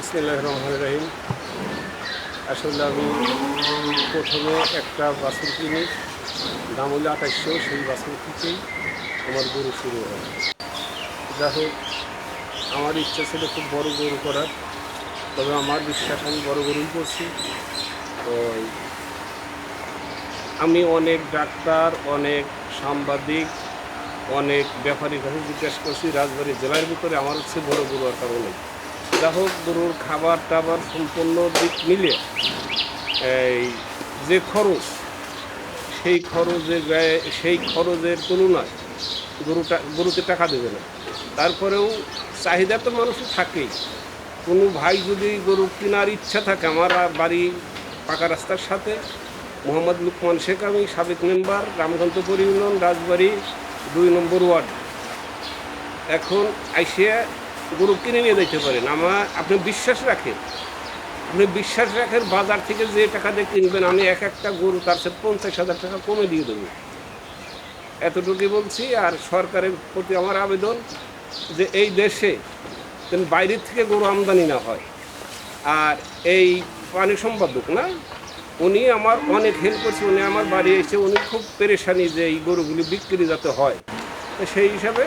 বিসমিল্লাহির রহমানির রহিম। আসলে আমি প্রথমে একটা বাছুর কিনি, দাম হলো ২৮০০। সেই বাছুর থেকেই আমার গরু শুরু হয়। যাই হোক, আমার ইচ্ছা ছিল খুব বড় গরু করার, তবে আমার বিশ্বাস আমি বড় গরুই করছি। তো আমি অনেক ডাক্তার, অনেক সাংবাদিক, অনেক ব্যাপারীর কাছে জিজ্ঞাসা করছি। রাজবাড়ী জেলার ভিতরে আমার হচ্ছে বড় গরু আর কারণ নেই। যাই হোক, গরুর খাবার টাবার সম্পূর্ণ দিক মিলে এই যে খরচ, সেই খরচের তুলনায় গরুতে টাকা দেবে না। তারপরেও চাহিদা তো মানুষের থাকেই। কোনো ভাই যদি গরু কেনার ইচ্ছা থাকে, আমার বাড়ি পাকা রাস্তার সাথে, মোহাম্মদ লুকমান শেখ, আমি সাবেক মেম্বার, রামকান্তপুর ইউনিয়ন, রাজবাড়ী ২ নম্বর ওয়ার্ড। এখন আইসিয়া গরু কিনে নিয়ে যেতে পারেন। আপনি বিশ্বাস রাখেন, বাজার থেকে যে টাকা দিয়ে কিনবেন, আমি একটা গরু তার সাথে ৫০,০০০ টাকা কমে দিয়ে দেবো। এতটুকুই বলছি। আর সরকারের প্রতি আমার আবেদন যে এই দেশে যেন বাইরের থেকে গরু আমদানি না হয়। আর এই পানি সম্পাদক না, উনি আমার অনেক হেল্প করছে। উনি আমার বাড়ি এসে উনি খুব পেরেশানি যে এই গরুগুলি বিক্রি যাতে হয়, তো সেই হিসাবে